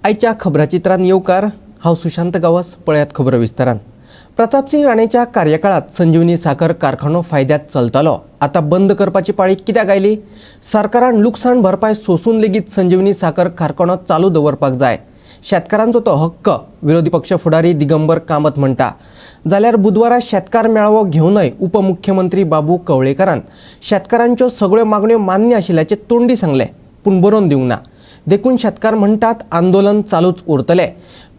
आयच्या खबराचित्रांत येवकार हांव सुशांत गावस. पळयात खबर विस्तारान. प्रतापसिंग राणेच्या कार्यकाळात संजीवनी साखर कारखानो फायद्यात चलतालो. आता बंद करपाची पाळी कित्याक आयली? सरकारान लुकसाण भरपाय सोसून लेगीत संजीवनी साखर कारखानो चालू दवरपाक जाय. शेतकारांचो तो हक्क विरोधी पक्ष फुडारी दिगंबर कामत म्हणटा. जाल्यार बुधवारा शेतकार मेळावो घेवनय उपमुख्यमंत्री बाबू कवळेकरान शेतकारांच्यो सगळ्यो मागण्यो मान्य आशिल्ल्याचे तोंडी सांगले, पूण बरोवन दिवंक ना. देखून शेतकार म्हणटात आंदोलन चालूच उरतले.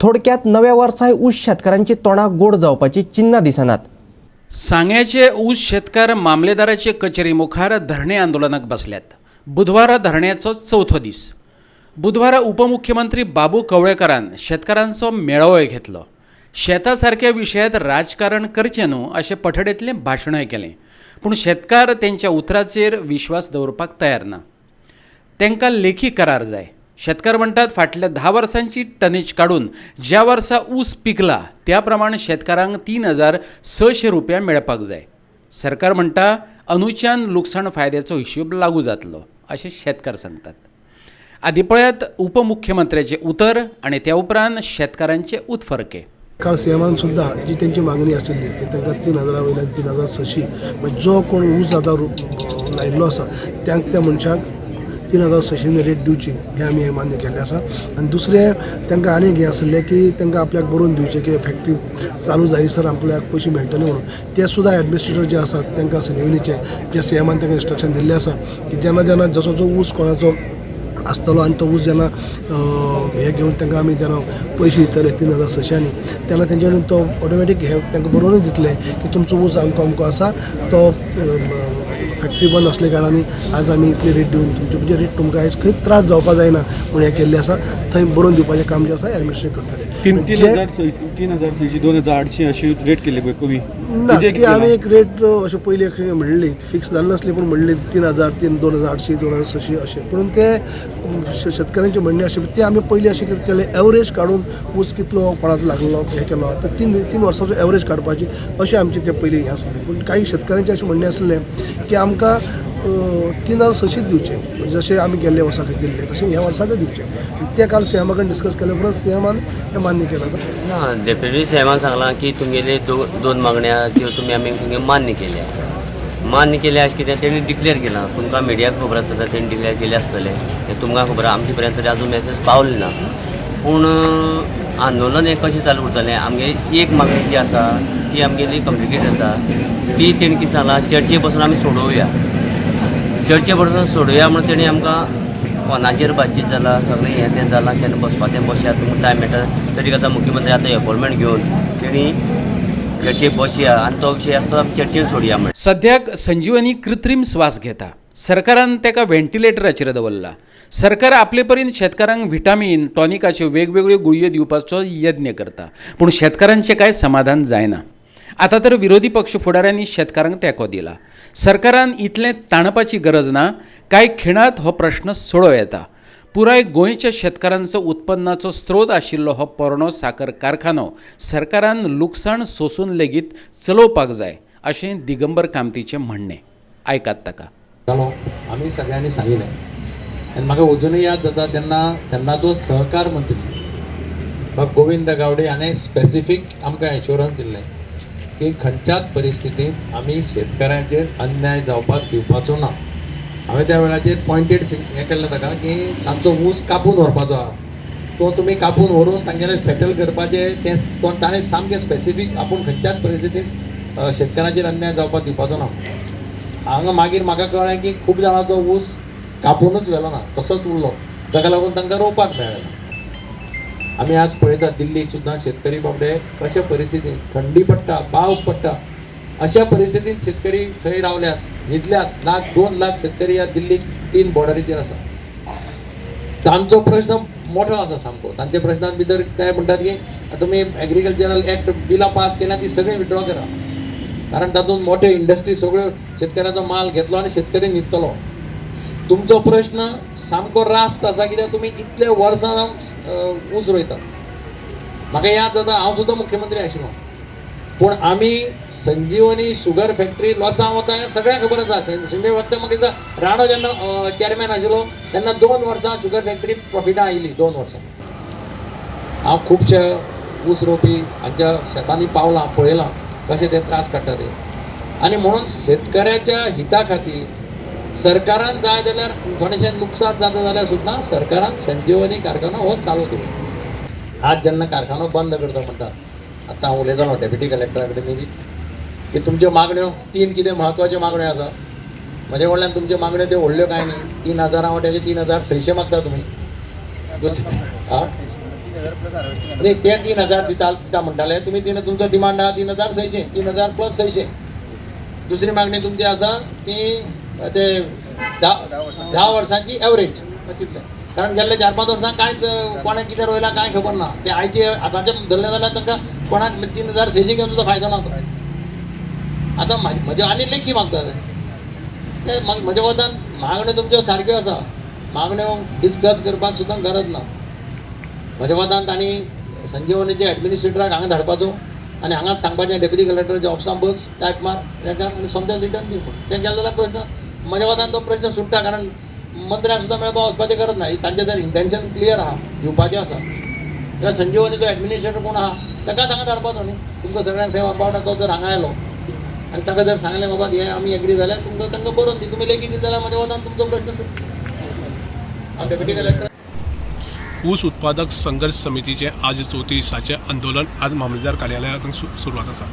थोडक्यात नव्या वर्साय ऊस शेतकारांची तोंडां गोड जावपाची चिन्नां दिसनात. सांग्याचे ऊस शेतकार मामलेदाराचे कचेरी मुखार धरणे आंदोलनाक बसल्यात. बुधवारा धरण्याचो चौथो दीस. बुधवारा उपमुख्यमंत्री बाबू कवळेकरान शेतकारांचो मेळावो घेतलो. शेता सारक्या विशयात राजकारण करचें न्हू अशें पठडेंतलें भाशणय केलें, पूण शेतकार तेंच्या उतराचेर विश्वास दवरपाक तयार ना. तांकां लेखी करार जाय. शेतकार म्हणटात फाटल्या 10 वर्सांची टनेज काडून ज्या वर्सा ऊस पिकला त्या प्रमाण शेतकारांक 3600 रुपया मेळपाक जाय. सरकार म्हणटा अनुच्यान लुकसाण फायद्याचो हिशोब लागू जातलो अशें शेतकार सांगतात. आदी पळयात उपमुख्यमंत्र्याचे उतर आनी त्या उपरांत शेतकारांचे उत्फर्के. काल सीएमान सुद्धा जी त्यांची मागणी आशिल्ली की तांकां 3000 वयल्यान 3600 म्हणजे जो कोण ऊस आतां लायिल्लो आसा त्या मनशाक 3600 रेट दिवची हे आमी मान्य केल्लें आसा. आनी दुसरें तांकां आनीक हें आसलें की तांकां आपल्याक बरोवन दिवचें की फॅक्टरी चालू जायसर आपल्याक पयशे मेळटले म्हणून. ते सुद्धा एडमिनिस्ट्रेटर जे आसात तांकां संजीवनीचे जे सीएमान तांकां इंस्ट्रक्शन दिल्लें आसा की जेन्ना जसो जो ऊस कोणाचो आसतलो आनी तो ऊस जेन्ना हे घेवन तांकां आमी जेन्ना पयशे दितले 3600 तेन्ना तेंचे कडेन तो ऑटोमॅटीक हे तांकां बरोवनूच दितले की तुमचो ऊस अमको आसा तो फॅक्टरी बंद असले कारणान आज आमी इतली रेट दिवन तुमचे म्हणजे रेट तुमकां आयज खंय त्रास जावपा जायना म्हणून हें केल्लें आसा. थंय बरोवन दिवपाचें काम जें आसा एडमिनिस्ट्रेट करतले. 3000 2800 अशी रेट केली पळय कमी ना ती आमी एक रेट अशें पयलीं अशें म्हणली फिक्स जाल्ली नासली, पूण म्हणली 3000 2800 2600 अशें. पूण ते शेतकऱ्यांची म्हणणी अशी ती आमी पयलीं अशें केलें एवरेज काडून ऊस कितलो कोणाचो लागलो हे केलो तर 3 वर्साचो एवरेज काडपाची अशें आमचें तें पयलीं हें आसलें. पूण काही शेतकऱ्यांचें अशें म्हणणें आसलें की आमकां 3600 दिवचे म्हणजे जशें आमी गेल्ल्या वर्साक दिल्ले तशें ह्या वर्साकय दिवचे. ते काल सीएमा कडेन डिस्कस केले उपरांत सीएमान हें मान्य केलां. ना डेप्युटी सीएमान सांगलां की तुमगेली दोन मागण्या त्यो तुमी आमी तुमगे मान्य केल्या अशें कितें तेणी डिक्लेअर केलां. तुमकां मिडियाक खबर आसता तेणी डिक्लेअर केलें आसतलें तें तुमकां खबर आहा. आमचे पर्यंत अजून मेसेज पावलें ना. पूण आंदोलन हें कशें चालू उरतलें आमगे एक मागणी जी आसा ती आमगेली कॉम्प्लिकेट आसा. ती तेणी कितें सांगलां चर्चे बसून आमी सोडोवया म्हणून तेणी आमकां फोनाचेर बातचीत जाला सगळें हें तें जालां केन्ना बसपाचें बसया तुमकां टायम मेळटा तरी आतां मुख्यमंत्री आतां अपॉयंटमेंट घेवन तेणी चर्चेक बसया आनी तो विशय आसता चर्चेन सोडया म्हण. सद्याक संजीवनी कृत्रीम स्वास घेता. सरकारान ताका व्हेंटिलेटराचेर दवरला. सरकार आपले परीन शेतकारांक व्हिटामीन टॉनिकाच्यो वेगवेगळ्यो गुळयो दिवपाचो यत्न करता, पूण शेतकारांचें कांय समाधान जायना. आतां तर विरोधी पक्ष फुडाऱ्यांनी शेतकारांक तेंको दिला. सरकारान इतलें ताणपाची गरज ना. कांय खिणात हो प्रश्न सोडव येता. पुराय गोंयच्या शेतकारांचो उत्पन्नाचो स्त्रोत आशिल्लो हो पोरणो साखर कारखानो सरकारान लुकसाण सोसून लेगीत चलोवपाक जाय अशें दिगंबर कामतीचें म्हणणें. आयकात ताका. आमी सगळ्यांनी सांगिल्लें आनी म्हाका अजुनूय याद जाता तेन्नाचो सहकार मंत्री गोविंद गावडे हाणें स्पेसिफीक आमकां एश्युरन्स दिल्लें की खंयच्याच परिस्थितींत आमी शेतकाऱ्यांचेर अन्याय जावपाक दिवपाचो ना. हांवें त्या वेळाचेर पॉयंटेड हें केल्लें ताका की तांचो ऊस कापून व्हरपाचो आहा तो तुमी कापून व्हरून तांगेले सेटल करपाचें तें तो ताणें सामकें स्पेसिफीक आपूण खंयच्याच परिस्थितींत शेतकारांचेर अन्याय जावपाक दिवपाचो ना. हांगा मागीर म्हाका कळ्ळें की खूब जाणांचो ऊस कापूनच व्हेलो ना तसोच उरलो ताका लागून तांकां रोवपाक मेळना. आमी आज पळयतात दिल्लीक सुद्दां शेतकरी बाबडे कशा परिस्थितींत थंडी पडटा पावस पडटा अशा परिस्थितींत शेतकरी थंय रावल्यात. इतल्यात 2 लाख शेतकरी ह्या दिल्लीक 3 बॉर्डरीचेर आसा. तांचो प्रश्न मोठो आसा सामको. तांच्या प्रश्नांत भितर ते म्हणटात की तुमी एग्रीकल्चरल एक्ट बिलां पास केल्या ती सगळी विड्रॉ करा कारण तातूंत मोठे इंडस्ट्री सगळ्यो शेतकऱ्याचो माल घेतलो आनी शेतकरी न्हिदतलो. तुमचो प्रश्न सामको रास्त आसा कित्याक तुमी इतले वर्सां जावन ऊस रोयतात. म्हाका याद जाता हांव सुद्दां मुख्यमंत्री आशिल्लो पूण आमी संजीवनी शुगर फॅक्टरी लॉसान वता हें सगळ्यांक खबर आसा. संजय वखद म्हाका राणो जेन्ना चॅरमॅन आशिल्लो तेन्ना 2 वर्सां शुगर फॅक्टरी प्रॉफिटां आयिल्ली 2 वर्सां. हांव खुबशे ऊस रोवपी हांच्या शेतांनी पावलां पळयलां कशे ते त्रास काडटा ते आनी म्हणून शेतकऱ्याच्या हिता खातीर सरकारान जाय जाल्यार थोडेशें नुकसान जाता जाल्यार सुद्दां सरकारान संजीवनी कारखानो हो चालू दवरलो. आज जेन्ना कारखानो बंद करता म्हणटात आतां हांव उलयतालो डेप्युटी कलेक्टरा कडेन बी की तुमच्यो मागण्यो 3 कितें म्हत्वाच्यो मागण्यो आसा. म्हजे कडल्यान तुमच्यो मागण्यो त्यो व्हडल्यो कांय न्ही. 3,000 वाट्याचे 3,600 मागता तुमी. न्ही ते 3,000 दिता म्हणटाले तुमी. तुमचो डिमांड आहा 3,600, 3,000 + 600. दुसरी मागणी तुमची आसा ती ते 10 वर्सांची एवरेज तितलें. कारण गेल्ले 4-5 वर्सां कांयच कोणाक कितें रोयलां कांय खबर ना. ते आयचे आतांचे धरले जाल्यार तांकां कोणाक 3,600 घेवन सुद्दां फायदो ना तो. आतां म्हज्यो आनी लेखी मागतात ते म्हज्या कोतान मागण्यो तुमच्यो सारक्यो आसा. मागण्यो डिस्कस करपाक सुद्दां गरज ना. म्हज्या कोतान तांणी संजीवनीचे एडमिनिस्ट्रेटराक हांगा धाडपाचो आनी हांगाच सांगपाचें डेप्युटी कलेक्टराच्या ऑफिसान बस टायप मार ताका समजावन रिटर्न दी म्हणून. तें केलें जाल्यार प्रश्न म्हज्या कोतान तो प्रश्न सुट्टा. कारण मंत्र्याक सुद्दां मेळपाक वचपाची गरज ना. तांचें जर इंटेन्शन क्लियर आहा दिवपाचें आसा जाल्यार संजीवनीचो एडमिनिस्ट्रेटर कोण आहा ताकाच हांगा धाडपाचो न्ही. तुमकां सगळ्यांक थंय वापरता तो जर हांगा आयलो आनी ताका जर सांगलें बाबा हे आमी एग्री जाल्यार तुमकां तांकां बरोवन दी. तुमी लेखी दिली जाल्यार म्हज्या कोतान तुमचो प्रश्न सुट्टा. हांव डेप्युटी कलेक्टर. ऊस उत्पादक संघर्ष समितीचे आज 34 दिसाचे आंदोलन आज मामलेदार कार्यालयात सुरवात आसा.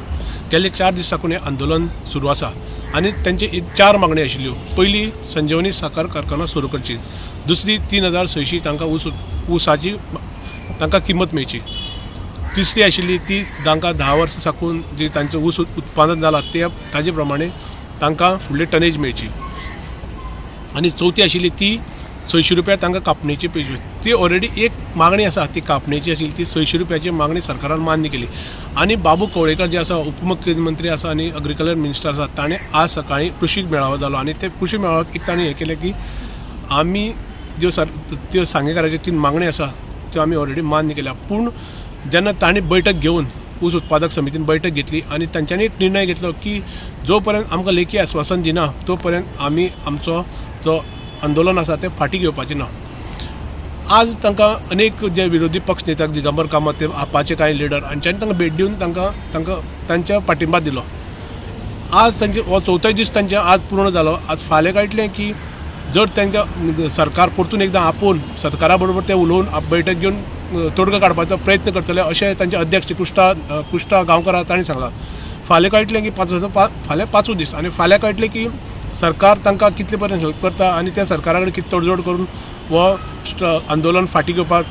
गेले 4 दीस साकून हें आंदोलन सुरू आसा आनी तेंचे 4 मागण्यो आशिल्ल्यो. पयली संजीवनी साखर कारखानो सुरू करची. दुसरी 3,600 तांकां ऊसाची तांकां किंमत मेळची. तिसरी आशिल्ली ती तांकां 10 वर्सां साकून जी तांचें ऊस उत्पादन जालां ते ताजे प्रमाणे तांकां फुडले टनेज मेळची. आनी चवथी आशिल्ली ती 600 रुपया तांकां कापणेची पेजवी. ती ऑलरेडी एक मागणी आसा ती कापणेची आशिल्ली ती 600 रुपयाची मागणी सरकारान मान्य केली. आनी बाबू कवळेकर जे आसा उपमुख्यमंत्री आसा आनी एग्रीकल्चर मिनिस्टर आसा ताणें आज सकाळीं कृशी मेळावो जालो आनी ते कृशी मेळाव्यात एक ताणें हें केलें की आमी त्यो सांगेकाराच्यो 3 मागण्यो आसा त्यो आमी ऑलरेडी मान्य केल्या. पूण जेन्ना तांणी बैठक घेवन ऊस उत्पादक समितीन बैठक घेतली आनी तांच्यांनी एक निर्णय घेतलो की जो पर्यंत आमकां लेखी आश्वासन दिना तो पर्यंत आमी आमचो जो आंदोलन आसा तें फाटीं घेवपाचें ना. आज तांकां अनेक जे विरोधी पक्ष नेते दिगंबर कामत ते आपाचे कांय लिडर हांच्यांनी तांकां भेट दिवन तांकां तांच्या पाठिंबा दिलो. आज तांचे हो 4थो दीस तांचे आज पूर्ण जालो. आज फाल्यां कळटलें की जर तांकां सरकार परतून एकदां आपोवन सरकारा बरोबर ते उलोवन बैठक घेवन तोडगो काडपाचो प्रयत्न करतले अशें तांचे अध्यक्ष कृष्णा गांवकार तांणी सांगलां. फाल्यां कळटलें की फाल्यां 5 दीस आनी फाल्यां कळटलें की सरकार तांकां कितले पर्यंत हेल्प करता आनी त्या सरकारा कडेन कितें तडजोड करून हो आंदोलन फाटीं घेवपाक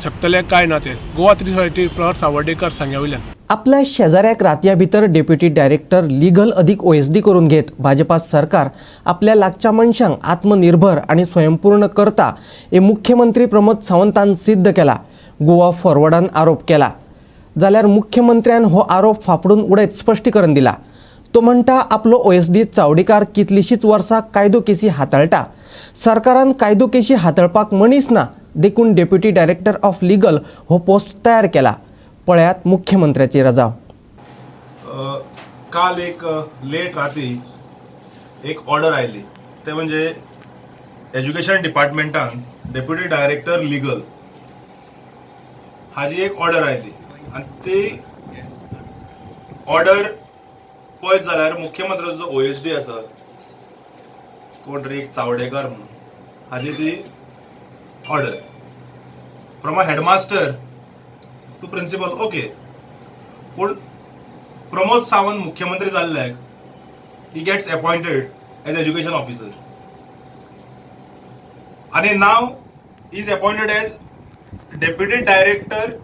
शकतले काय ना ते गोवा 360 प्रहर सावर्डेकर सांग्या वयल्यान. आपल्या शेजाऱ्याक रातया भितर डेप्युटी डायरेक्टर लिगल अधिक OSD करून घेत भाजपा सरकार आपल्या लागच्या मनशांक आत्मनिर्भर आणि स्वयंपूर्ण करता हे मुख्यमंत्री प्रमोद सावंतान सिद्ध केला. गोवा फॉरवर्डान आरोप केला जाल्यार मुख्यमंत्र्यान हो आरोप फाफडून उडयत स्पश्टीकरण दिला. तो म्हणटा आपलो OSD चावडीकार कितलीशींच वर्सां कायदो केसी हाताळटा. सरकारान कायदो केसी हाताळपाक मनीस ना देखून डेप्युटी डायरेक्टर ऑफ लिगल हो पोस्ट तयार केला. पळयात मुख्यमंत्र्याची रजाव. काल एक लेट रात्री एक ऑर्डर आयली ते म्हणजे एज्युकेशन डिपार्टमेंटान डेप्युटी डायरेक्टर लिगल हाजी एक ऑर्डर आयली आनी ती ऑर्डर पळयत जाल्यार मुख्यमंत्र्याचो जो OSD आसा कोण तरी एक चावडेकर म्हणून हाजी ती order from a headmaster to principal okay. पूण प्रमोद सावंत मुख्यमंत्री जाल्ल्याक he gets appointed as education officer आनी now is appointed as deputy director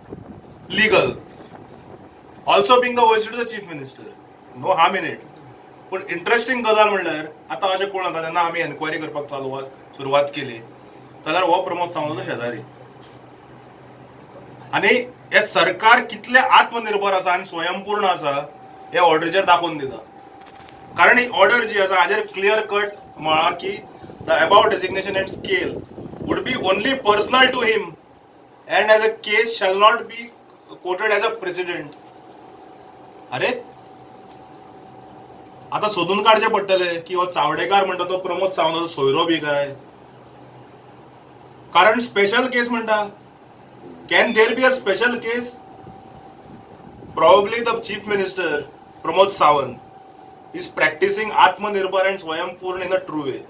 legal also being the OSD to the chief minister. No harm in it. पूण interesting गजाल म्हणल्यार आतां अशें कोण जाता जेन्ना आमी एन्क्वायरी करपाक सुरवात केली जाल्यार हो प्रमोद सावंत शेजारी आनी हे सरकार कितले आत्मनिर्भर आसा आनी स्वयंपूर्ण आसा हे ऑर्डरीचेर दाखोवन दिता. कारण ही ऑर्डर जी आसा हाजेर क्लियर कट म्हळा की the about designation and scale would be only personal to him and as a case shall not be quoted as a precedent. अरे आता सोदून काडचे पडटले की हो चावडेकार म्हणटा तो प्रमोद सावंताचो सोयरो बी काय. कारण स्पेशल केस म्हणटा Can there be a special case? Probably the Chief Minister, Pramod Sawant, is practicing Atmanirbhar and Swayambhur in a true way.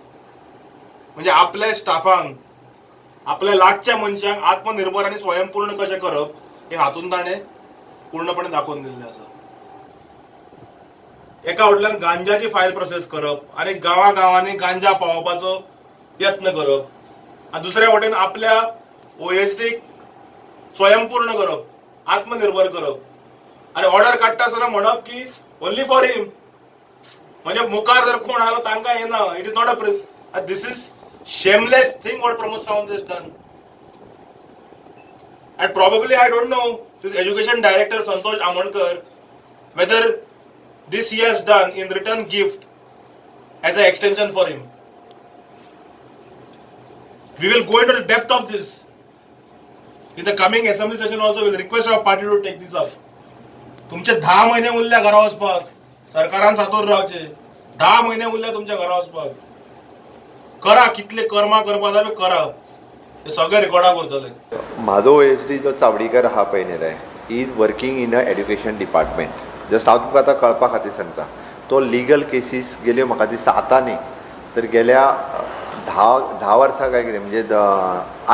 म्हणजे आपल्या स्टाफांक, आपल्या लागच्या मनशांक आत्मनिर्भर आणि स्वयंपूर्ण कशें करप हे हातून ताणें पूर्णपणे दाखोवन दिल्लें आसा. एका फाटल्यान गांजाची फायल प्रोसेस करप आनी गांवांनी गांजा पावोवपाचो यत्न करप, आनी दुसऱ्या वटेन आपल्या ओएसडीक स्वयंपूर्ण करप, आत्मनिर्भर करप, आणि ऑर्डर काडटा आसतना म्हणप की ओन्ली फॉर हिम, म्हणजे मुखार जर कोण आलो तांकां येना. It is not a this is shameless thing what Pramod Sawant has done. And probably I don't know this education director Santosh Amankar whether this he has done in return gift as an extension for him. We will go into the depth of this in the coming assembly session also. We will request our party to take this up. तुमचे 10 महिने उरल्या घरा वचपाक, सरकारान सातोर रावचे. 10 महिने उरल्या तुमच्या घरा वचपाक. करा, कितले कर्मा करपा जाय करा, हे सगळे रेकॉर्डाक उरतले. म्हाजो OSD जो चावडीकर आहा पळय न्ही रे, he is working in a education department. Just हांव तुमकां आतां कळपा खातीर सांगता, तो लिगल केसीस गेल्यो म्हाका दिसता आतां न्ही तर गेल्या 10 वर्सां काय कितें म्हणजे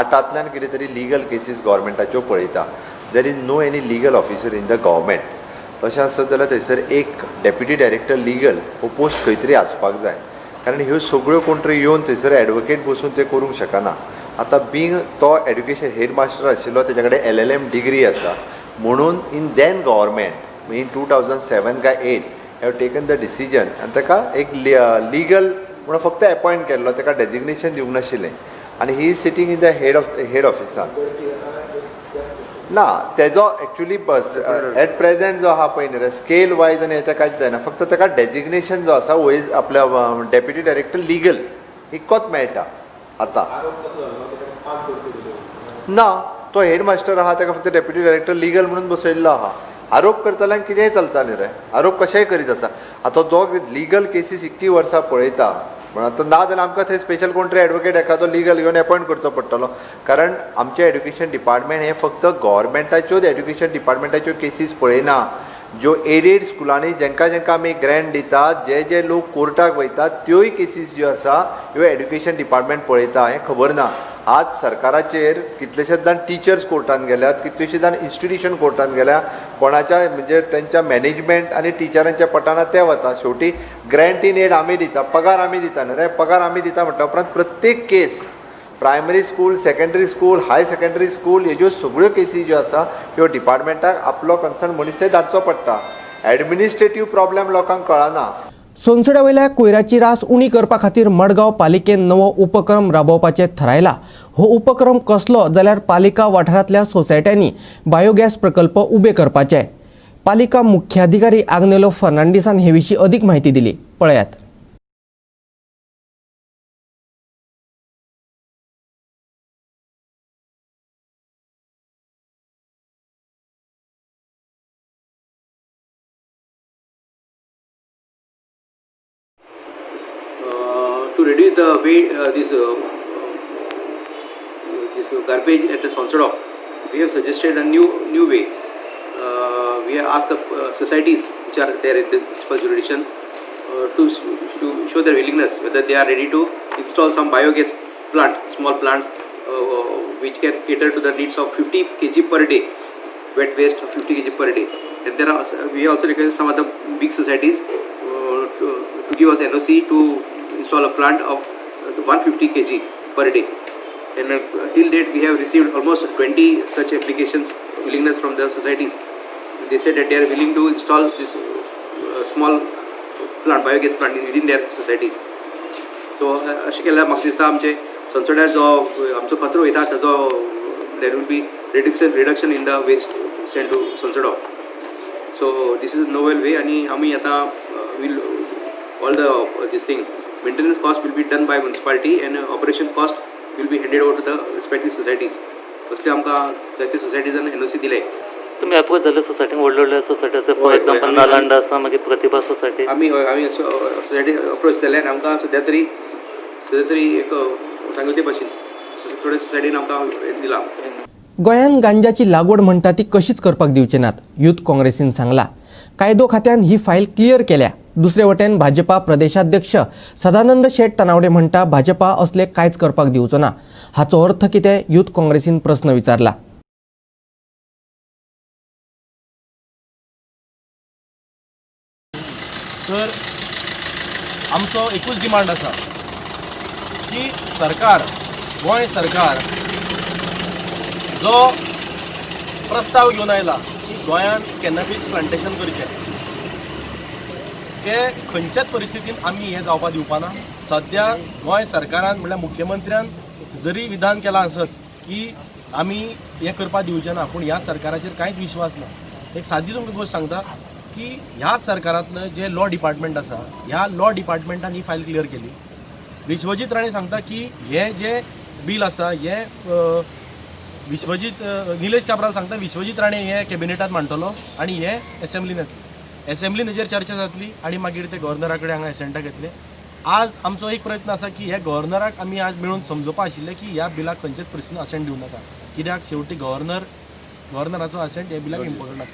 8तल्यान कितें तरी लिगल केसीस गव्हर्मेंटाच्यो पळयता. There is no any legal officer in the government. तशें आसत जाल्यार थंयसर एक डेप्युटी डायरेक्टर लिगल हो पोस्ट खंय तरी आसपाक जाय, कारण ह्यो सगळ्यो कोण तरी येवन थंयसर एडवोकेट बसून ते करूंक शकना. आतां बींग तो एड्युकेशन हेड मास्टर आशिल्लो, तेजे कडेन LLM डिग्री आसा, म्हणून इन दॅन गव्हर्मेंट इन 2007 काय 8 हॅव टेकन द डिसिजन आनी ताका एक लिगल म्हणून फक्त अपॉयंट केल्लो, ताका डेजिग्नेशन दिवंक नाशिल्लें, आनी he is sitting in the head ऑफिसान. ना तेजो एक्चुअली एट प्रेझेंट जो आहा पळय न्ही स्केल वायज आनी हें कांयच जायना, फक्त ताका डेजिग्नेशन जो आसा आपल्या डेप्युटी डायरेक्टर लिगल इतकोच मेळटा. आतां ना तो हेड मास्टर आहा ताका फक्त डेप्युटी डायरेक्टर लिगल म्हणून बसयल्लो आहा. आरोप करतल्यांक कितेंय चलतालें रे, आरोप कशेंय करीत आसा. आतां जो लिगल केसीस इतकी वर्सां पळयता, पण आतां ना जाल्यार आमकां थंय स्पेशल कोण तरी एडवोकेट एखादो लिगल घेवन अपॉयंट करचो पडटलो, कारण आमचें एड्युकेशन डिपार्टमेंट हें फक्त गव्हर्मेंटाच्योच एड्युकेशन डिपार्टमेंटाच्यो केसीस पळयना. ज्यो एडेड स्कुलांनी जेंका आमी ग्रँट दितात, जे लोक कोर्टाक वयतात, त्योय केसीस ज्यो आसा ह्यो एड्युकेशन डिपार्टमेंट पळयता. हें खबर ना. आज सरकाराचेर कितलेशेच जाण टिचर्स कोर्टान गेल्यात, कितलेशेच जाण इन्स्टिट्युशन कोर्टान गेल्या, कोणाच्या म्हणजे तेंच्या मॅनेजमेंट आनी टिचरांच्या पटाना ते वता. शेवटी ग्रँट इन एड आमी दिता, पगार आमी दिता न्ही रे, पगार आमी दिता म्हटल्या उपरांत प्रत्येक केस प्रायमरी स्कूल, सेकंडरी स्कूल, हाय सेकंडरी स्कूल, ह्यो सगळ्यो केसी ज्यो आसा ह्यो डिपार्टमेंटाक आपलो कन्सर्न मनीस थंय धाडचो पडटा. एडमिनिस्ट्रेटीव प्रॉब्लेम लोकांक कळना. सोनसड्या वयल्या कोयराची रास उणी करपा खातीर मडगांव पालिकेन नवो उपक्रम राबोवपाचें थारायला. हो उपक्रम कसलो जाल्यार पालिका वाठारांतल्या सोसायट्यांनी बायोगॅस प्रकल्प उबे करपाचे. पालिका मुख्याधिकारी आग्नेलो फर्नांडिसान हे विशीं अदीक म्हायती दिली. पळयात. To reduce the way this garbage at the Sonsoda, we have suggested a new way. We have asked the societies which are there in this jurisdiction to show their willingness whether they are ready to install some biogas plant, small plants which can cater to the needs of 50 kg per day, wet waste of 50 kg per day. And we also request some other big societies to give us NOC to install a plant of 150 kg per day. And till date we have received almost 20 such applications, willingness from the societies. They said that they are willing to install this small plant, biogas plant within their societies. So अशें केल्यार म्हाका दिसता आमचे संसोड्यार जो आमचो कचरो वयता ताजो there will be reduction in the waste sent to Sonsoda. So this is a novel way, आणि आमी आतां will all the this thing maintenance cost will be done by municipality and operation cost will be handed over to the respective societies. तसले आमकां जायत्यो सोसायटीजान NOC दिले. तुम्ही approach जाल्ले सोसायटीक व्हडले सोसायटी आसा, फॉर एग्जांपल नालंडा आसा, मागीर प्रतिभा सोसायटी. आमी सोसायटी अप्रोच केले आनी आमकां सद्या तरी एक सांगले ते भाशेन थोड्या सोसायटीन आमकां दिला. गोंयान गांजाची लागवड म्हणटा ती कशीच करपाक दिवचे नात. युथ काँग्रेसीन सांगला. कायदो खात्यान ही फायल क्लियर केल्या. दुसरे वटेन भाजपा प्रदेशाध्यक्ष सदानंद शेट तनावडे म्हणटा भाजपा असले कांयच करपाक दिवचो ना. हाचो अर्थ कितें? युथ काँग्रेसीन प्रस्न विचारला. तर आमचो एकूच डिमांड आसा की सरकार, गोंय सरकार जो प्रस्ताव घेवन आयला की गोंयांत कॅनॅबिस प्लांटेशन करचें, ते खंयच्याच परिस्थितीन आमी हें जावपाक दिवपाना. सद्या गोंय सरकारान म्हणल्यार मुख्यमंत्र्यान जरी विधान केलां आसत की आमी हें करपाक दिवचें ना, पूण ह्या सरकाराचेर कांयच विश्वास ना. एक सादी तुमकां गोश्ट सांगता की ह्या सरकारांतलं जे लॉ डिपार्टमेंट आसा, ह्या लॉ डिपार्टमेंटान ही फायल क्लियर केली. विश्वजीत राणे सांगता की हे जे बील आसा हे निलेश काब्राल सांगता विश्वजीत राणे हे कॅबिनेटात मांडटलो आनी हे एसेंब्लीन येतले. एसेंब्लीन हेजेर चर्चा जातली आनी मागीर ते गव्हर्नरा कडेन हांगा एसेंटाक येतले. आज आमचो एक प्रयत्न आसा की हे गव्हर्नराक आमी आज मेळून समजोवपा आशिल्ले की ह्या बिलाक खंयचेच परिस्थितीन असेंट दिवं नाका, कित्याक शेवटी गव्हर्नराचो असेंट हे बिलाक इम्पॉर्टंट आसा.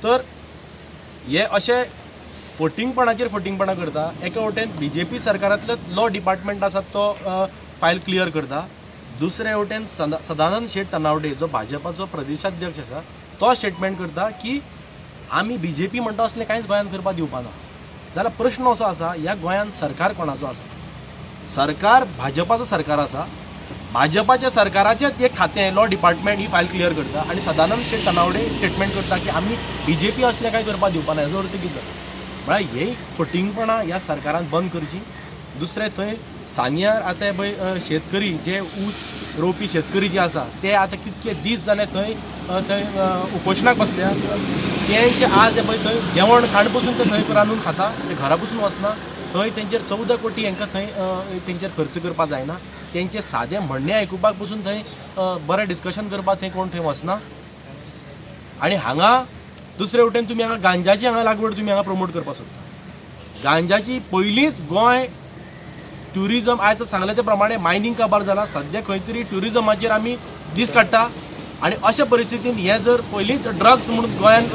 तर हे अशें फटिंगपणा करता. एका वटेन BJP सरकारांतलो लॉ डिपार्टमेंट आसा तो फायल क्लियर करता. दुसरे वटेन सदानंद शेट तनावडे जो भाजपाचो प्रदेशाध्यक्ष आसा तो स्टेटमेंट करता की आमी BJP म्हणटा असलें कांयच गोंयांत करपाक दिवपाना. जाल्यार प्रश्न असो आसा, ह्या गोंयांत सरकार कोणाचो आसा? सरकार भाजपाचो सरकार आसा. भाजपाच्या सरकाराचेच एक खातें लॉ डिपार्टमेंट ही फायल क्लियर करता आनी सदानंद शेट तनावडे स्टेटमेंट करता की आमी BJP असलें कांय करपाक दिवपाना. हेजो अर्थ कितें? म्हळ्यार हे फटिंगपणा ह्या सरकारान बंद करची. दुसरें थंय सानियार आतां पळय शेतकरी जे ऊस रोवपी शेतकरी जे आसा ते आतां कितके दीस जाले थंय उपोशणाक बसल्या. तेंचे आज पळय थंय जेवण खाण पसून ते थंय रांदून खाता, ते घरा पसून वचना. थंय तेंचेर 14 कोटी हांकां थंय तेंचेर खर्च करपाक जायना. तेंचें सादें म्हणणें आयकुपाक पसून थंय बरें डिस्कशन करपाक थंय कोण थंय वचना. आनी हांगा दुसरे वटेन तुमी हांगा गांजाची हांगा लागवड तुमी हांगा प्रमोट करपाक सोदता. गांजाची पयलींच गोंय ट्युरिजम आयज सांगले ते प्रमाणे मायनींग काबार जाला. सद्या खंय तरी ट्युरिजमाचेर आमी दीस काडटा आनी अशा परिस्थितीन हे जर पयलींच ड्रग्स म्हणून गोंयांत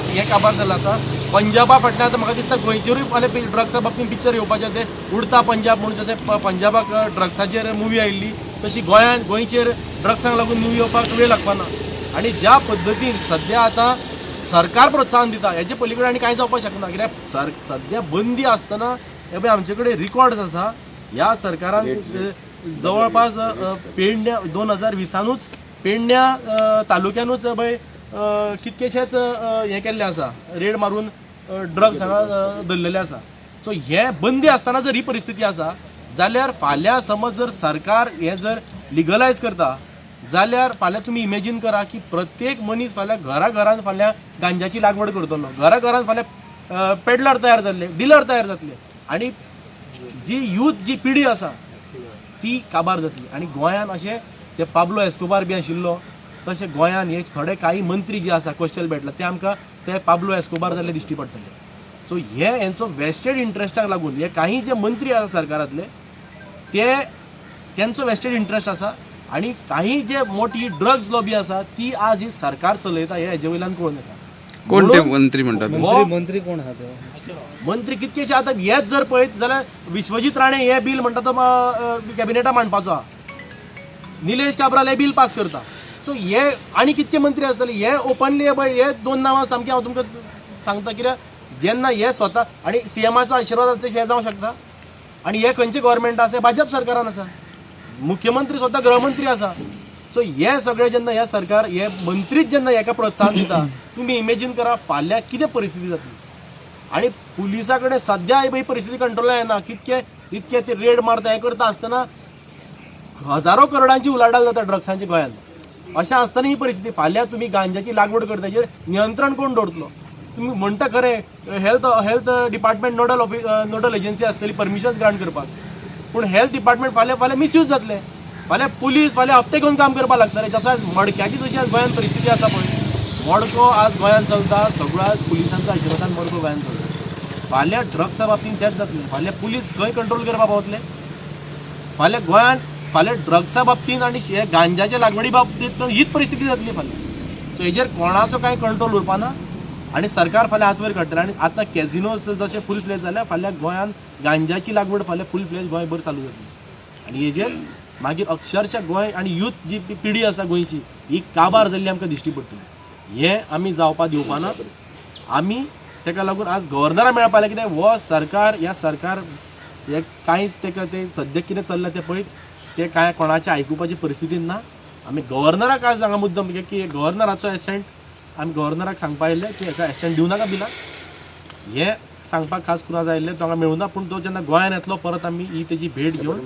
हे काबार जाल्लो आसा. पंजाबा फाटल्यान आतां म्हाका दिसता गोंयचेरूय फाल्यां ड्रग्सा बाबतींत पिक्चर येवपाचें ते उडता पंजाब म्हणून जशें पंजाबाक ड्रग्साचेर मुवी आयिल्ली तशी गोंयचेर ड्रग्सांक लागून मुवी येवपाक वेळ लागपाना. आनी ज्या पद्दतीन सद्या आतां सरकार प्रोत्साहन दिता हेचे पलीकडे आनी कांय जावपाक शकना. कित्याक सद्या बंदी आसतना हे पळय आमचे कडेन रिकॉर्ड्स आसा. ह्या सरकारान जवळपास पेडण्या 2020 पेडण्या तालुक्यानूच पळय कितकेशेच हे केल्ले आसा, रेड मारून ड्रग्स हांगा धरलेले आसा. सो हे बंदी आसतना जर ही परिस्थिती आसा जाल्यार फाल्यां समज जर सरकार हे जर लिगलायज करता जाल्यार फाल्यां तुमी इमेजीन करा की प्रत्येक मनीस फाल्यां घरान फाल्यां गांजाची लागवड करतलो. घरान फाल्यां पेडलर तयार जातले, डिलर तयार जातले आनी जी यूथ जी पिढी आसा ती काबार जातली. आनी गोंयान अशें ते पाब्लो एस्कोबार बी आशिल्लो तशें गोंयान हे थोडे काही मंत्री जे आसा कोस्टल बेल्टला ते आमकां ते पाब्लो एस्कोबार जाल्ले दिश्टी पडटले. सो हे हेंचो वेस्टेड इंट्रस्टाक लागून हे काही जे मंत्री आसा सरकारांतले ते तेंचो वेस्टेड इंट्रस्ट आसा आनी काही जे मोठी ड्रग्स लॉबी आसा ती आज ही सरकार चलयता हे हेजे वयल्यान कळून येता. कोण ते मंत्री म्हणटात? मंत्री कोण आहा ते? मंत्री कितकेशे आतां हेच जर पळयत जाल्यार विश्वजीत राणे हे बील म्हणटा तो कॅबिनेटाक मांडपाचो आहा. निलेश काब्राल हे बील पास करता. सो हे आनी कितके मंत्री आसतले हे ओपनली हे 2 नांवां सामकी हांव तुमकां सांगता. कित्याक जेन्ना हे स्वता आनी CMाचो आशिर्वाद आसता हे जावंक शकता. आनी हे खंयचे गव्हर्मेंट आसा भाजप सरकारान आसा, मुख्यमंत्री स्वता गृहमंत्री आसा. सो हे सगळे जेन्ना हे सरकार हे मंत्रीच जेन्ना हेका प्रोत्साहन दिता तुमी इमेजीन करा फाल्यां कितें परिस्थिती जातली. आनी पुलिसा कडेन सद्या ही परिस्थिती कंट्रोलान येना. इतके ते रेड मारता हे करता आसतना हजारो करोडांची उलाढाल जाता ड्रग्सांची गोंयांत. अशें आसतना ही परिस्थिती फाल्यां तुमी गांजाची लागवड करता हेजेर नियंत्रण कोण दवरतलो? तुमी म्हणटा खरें हेल्थ डिपार्टमेंट नोडल एजन्सी आसतली परमिशन्स ग्रांट करपाक, पूण हेल्थ डिपार्टमेंट फाल्यां मिसयूज जातले. फाल्यां पुलीस फाल्यां हफ्ते घेवन काम करपाक लागतले. जसो आज मडक्याची जशी आज गोंयांत परिस्थिती आसा पळय, मडको आज गोंयांत चलता, सगळो आज पुलिसांच्या आशिर्वादान मडको गोंयांत चलता. फाल्यां ड्रग्सा बाबतींत तेच जातलें. फाल्यां पुलीस खंय कंट्रोल करपाक पावतले? फाल्यां गोंयांत फाल्यां ड्रग्सा बाबतींत आनी हे गांजाच्या लागवडी बाबतींत हीच परिस्थिती जातली फाल्यां. सो हेजेर कोणाचो कांय कंट्रोल उरपाना आनी सरकार फाल्यां हातवेर काडटलें. आनी आतां कॅझिनोज जशे फूल फ्लेज जाल्यार फाल्यां गोंयांत गांजाची लागवड फाल्यां फूल फ्लेज गोंयभर चालू जातली. आनी हेजेर मागीर अक्षरशः गोंय आनी यूथ जी पिढी आसा गोंयची ही काबार जाल्ली आमकां दिश्टी पडटली. हें आमी जावपा दिवपाना. आमी ताका लागून आज गव्हर्नरा मेळपाक कित्याक हो सरकार ह्या सरकार हे कांयच ताका ते सद्याक कितें चल्लां तें पळयत ते कांय कोणाचें आयकुपाची परिस्थितीन ना. आमी गव्हर्नराक आज हांगा मुद्दम की गव्हर्नराचो एसेंट आमी गव्हर्नराक सांगपा आयिल्ले की हेका एसेंट दिवं नाका बिलाक. हें सांगपाक खास करून आज आयिल्ले तो हांगा मेळूना. पूण तो जेन्ना गोंयांत येतलो परत आमी ही तेजी भेट घेवन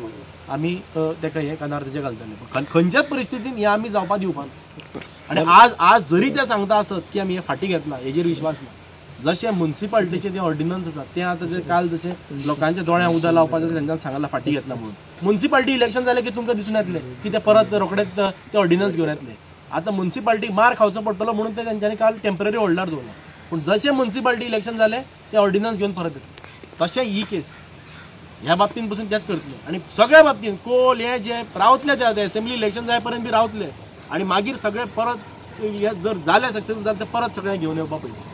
आमी ताका हें कानार तेजें घालतले. खंयच्याच परिस्थितीन हें आमी जावपा दिवपाना. आनी आज जरी ते सांगता आसत की आमी हें फाटीं घेतला हेजेर विश्वास ना. जशें म्युन्सिपाल्टीचे जे ऑर्डिनन्स आसा ते आतां जे काल जशें लोकांच्या दोळ्यांत उदक लावपाचें तेंच्यान सांगलां फाटीं घेतला म्हणून. म्युन्सिपाल्टी इलेक्शन जालें की तुमकां दिसून येतलें की ते परत रोखडेच ते ऑर्डिनन्स घेवन येतले. आतां म्युन्सिपाल्टीक मार खावचो पडटलो म्हणून ते तेंच्यांनी काल टेम्पररी होल्डार दवरला. पूण जशें म्युन्सिपाल्टी इलेक्शन जालें ते ऑर्डिनन्स घेवन परत येतले. तशें ही केस ह्या बाबतींत पसून तेच करतले. आनी सगळ्या बाबतींत कोल हे जे रावतले ते एसेंब्ली इलेक्शन जाय पर्यंत बी रावतले. आनी मागीर सगळे परत हे जर जालें सक्सेसफूल जालें ते परत सगळें घेवन येवपा पळयता.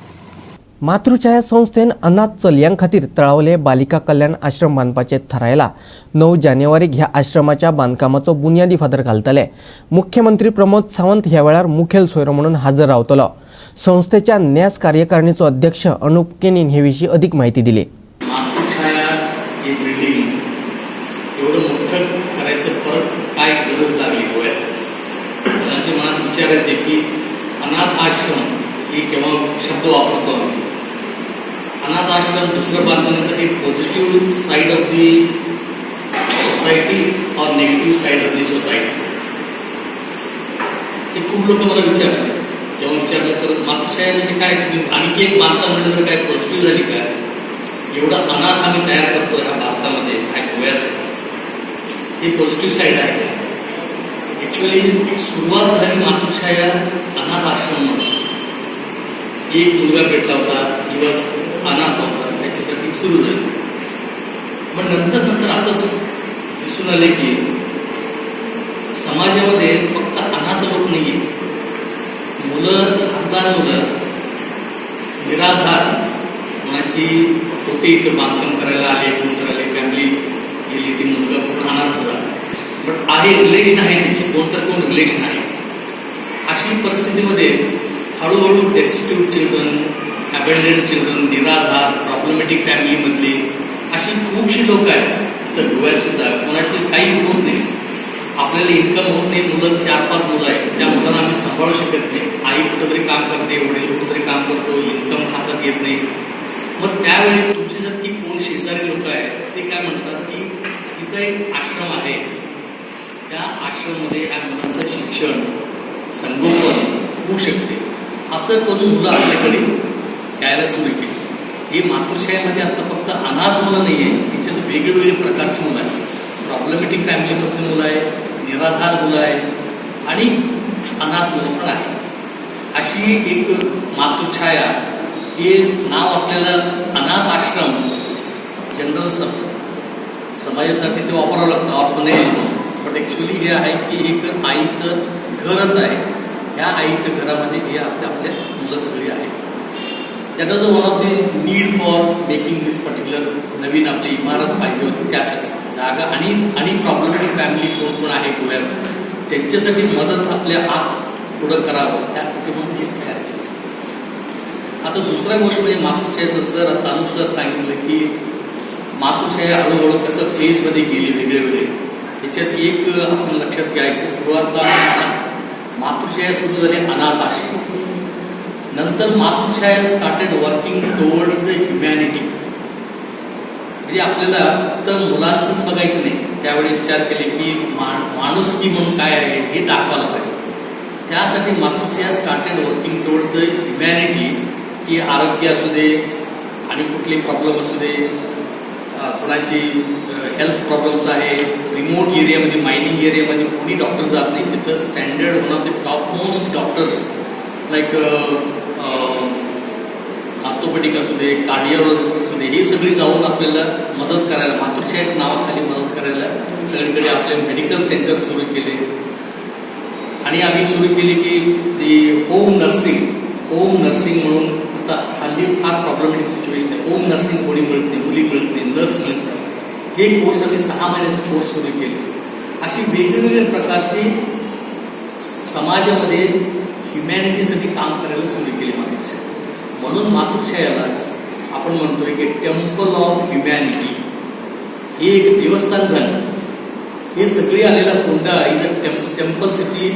मातृछाया संस्थेन अनाथ चलयां खातीर तळावले बालिका कल्याण आश्रम बांदपाचें थारायला. 9 जानेवारीक ह्या आश्रमाच्या बांदकामाचो बुन्यादी फातर घालतले. मुख्यमंत्री प्रमोद सावंत ह्या वेळार मुखेल सोयरो म्हणून हाजर रावतलो. संस्थेच्या न्यास कार्यकारिणीचो अध्यक्ष अनुप केनीन हे विशीं अधिक माहिती दिली. मातृछाया ही बिल्डिंग एवढं मोठं करायचं परत काय गरज लागली गोव्यात. सगळ्यांच्या मनात विचार येते की अनाथ आश्रम ही केव्हा शब्द वापरतो आम्ही. अनाथ आश्रम दुसरं बांधल्यानंतर एक positive side of the society और negative side of the society हे खूप लोक मला विचारले. जेव्हा विचारलं तर मातृछाया म्हणजे काय आणखी एक बांधता म्हटलं तर काय पॉझिटिव्ह झाली काय. एवढा अनाथ आम्ही तयार करतो ह्या भारतामध्ये ह्या गोव्यात ही पॉझिटिव्ह साईड आहे का. ॲक्च्युअली सुरुवात झाली मातृछाया अनाथ आश्रममध्ये. एक मुलगा भेटला होता किंवा अनाथ होता त्याच्यासाठी सुरू झाली. पण नंतर असंच दिसून आले की समाजामध्ये फक्त अनाथ लोक नाही आहे. मुलं लहान मुलं निराधार कोणाची होते इथं बांधकाम करायला आले कोण करायला फॅमिली गेली ती मुलगा पूर्ण अनाथ होता. बट आहे रिलेशन आहे त्याची कोण तर कोण रिलेशन आहे. अशी परिस्थितीमध्ये हळूहळू डेस्टिट्यूट चिल्ड्रन अबेंडेड चिल्ड्रन निराधार प्रॉब्लेमॅटिक फॅमिलीमधली अशी खूपशी लोक आहेत तर गोव्यात सुद्धा कोणाची काही होत नाही. आपल्याला इन्कम होत नाही. मुलं 4-5 मुलं आहेत त्या मुलांना आम्ही सांभाळू शकत नाही. आई कुठंतरी काम करते वडील कुठंतरी काम करतो इन्कम हातात येत नाही. मग त्यावेळी तुमची जर की कोण शेजारी लोक आहेत ते काय म्हणतात की इथं एक आश्रम आहे त्या आश्रममध्ये ह्या मुलांचं शिक्षण संगोपन होऊ शकते असं करून मुलं आपल्याकडे यायला सुरू केली. ही मातृछायामध्ये आता फक्त अनाथ मुलं नाही आहे तिच्यात वेगवेगळे प्रकारची मुलं आहेत. प्रॉब्लेमॅटिक फॅमिलीमधली मुलं आहेत निराधार मुलं आहेत आणि अनाथ मुलं पण आहेत. अशी एक मातृछाया हे नाव आपल्याला अनाथ आश्रम जनरल समाजासाठी ते वापरावं लागतं ऑर्फनेज म्हणून. बट ॲक्च्युली हे आहे की एक आईचं घरच आहे. ह्या आईच्या घरामध्ये हे असते आपले मुलं सगळी आहेत. That was one of the need for making this particular नवीन आपली इमारत पाहिजे होती त्यासाठी जागा आणि प्रॉब्लेमॅटिक फॅमिली कोण कोण आहे गोव्यात त्यांच्यासाठी मदत आपल्या हात पुढं करावं त्यासाठी म्हणून हे तयार केलं. आता दुसरा गोष्ट म्हणजे मातृछायाचं सर अनुप सर सांगितलं की मातृछाया हळूहळू कसं फेजमध्ये गेली वेगळे त्याच्यात एक आपण लक्षात घ्यायचं सुरुवातला मातृछाया सुरू झाली अनाथ आश्रम. नंतर Matrichhaya started working towards the humanity. म्हणजे आपल्याला फक्त मुलांचंच बघायचं नाही. त्यावेळी विचार केले की माणुसकी म्हणून काय आहे हे दाखवायला पाहिजे. त्यासाठी Matrichhaya started working towards the humanity की आरोग्य असू दे आणि कुठले प्रॉब्लेम असू दे कोणाची हेल्थ प्रॉब्लेम्स आहे रिमोट एरियामध्ये मायनिंग एरियामध्ये कोणी डॉक्टर जात नाही तिथं standard one of the top most doctors like orthopaedic असू दे, कार्डिओलॉजिस्ट असू दे, ही सगळी जाऊन आपल्याला मदत करायला, मातृछायाच्या नावाखाली मदत करायला सगळीकडे आपले मेडिकल सेंटर सुरू केले. आणि आम्ही सुरू केली की ती होम नर्सिंग म्हणून आता हल्ली फार प्रॉब्लेमॅटिक सिच्युएशन आहे. होम नर्सिंग कोणी मिळत नाही, मुली मिळत नाही, नर्स मिळत नाही. हे कोर्स आम्ही 6 महिन्याचे कोर्स सुरू केले. अशी वेगवेगळ्या प्रकारची समाजामध्ये ह्युमॅनिटीसाठी काम करायला सुरू केली मातृछाया. म्हणून मातृछायाला आपण म्हणतोय की टेम्पल ऑफ ह्युमॅनिटी. हे एक देवस्थान झालं. हे सगळी आलेला कोंडा is a temple city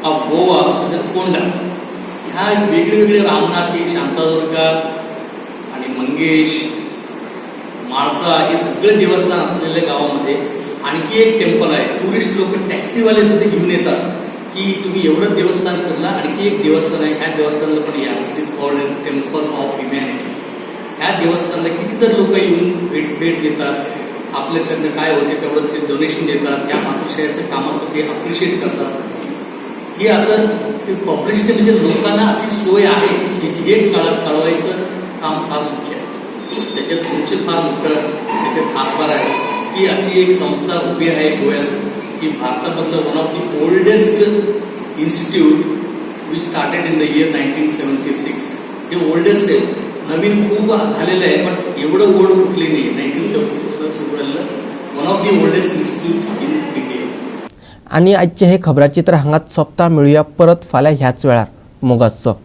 of Goa is a कोंडा. ह्या वेगवेगळे रामनाथी, शांतादुर्गा आणि मंगेश, माळसा हे सगळे देवस्थान असलेल्या गावामध्ये आणखी एक टेम्पल आहे. टुरिस्ट लोक, टॅक्सीवाले सुद्धा घेऊन येतात की तुम्ही एवढं देवस्थान फिरला, आणखी एक देवस्थान आहे, ह्या देवस्थानाला पण या. It is called as temple of humanity. ह्या देवस्थानाला कितीतर लोक येऊन भेट देतात, आपल्याकडनं काय होते तेवढं ते डोनेशन देतात, त्या मातृछायाच्या कामासाठी अप्रिशिएट करतात. हे असं ते पब्लिश म्हणजे लोकांना अशी सोय आहे की हे कळवायचं काम फार मुख्य आहे. त्याच्यात तुमचे फार मोठं त्याच्यात हातभार आहे की अशी एक संस्था उभी आहे गोव्यात की भारतामधलं one of the oldest institute which started in the year 1976. हे ओल्डेस्ट आहे. नवीन खूप झालेलं आहे पण एवढं ओल्ड कुठली नाही. 1976ला सुरू झालेलं one of the oldest institute in India. आणि आजचे हे खबराचित्र हांगाच सोंपता. मेळुया परत फाल्यां ह्याच वेळार. मोगाचो.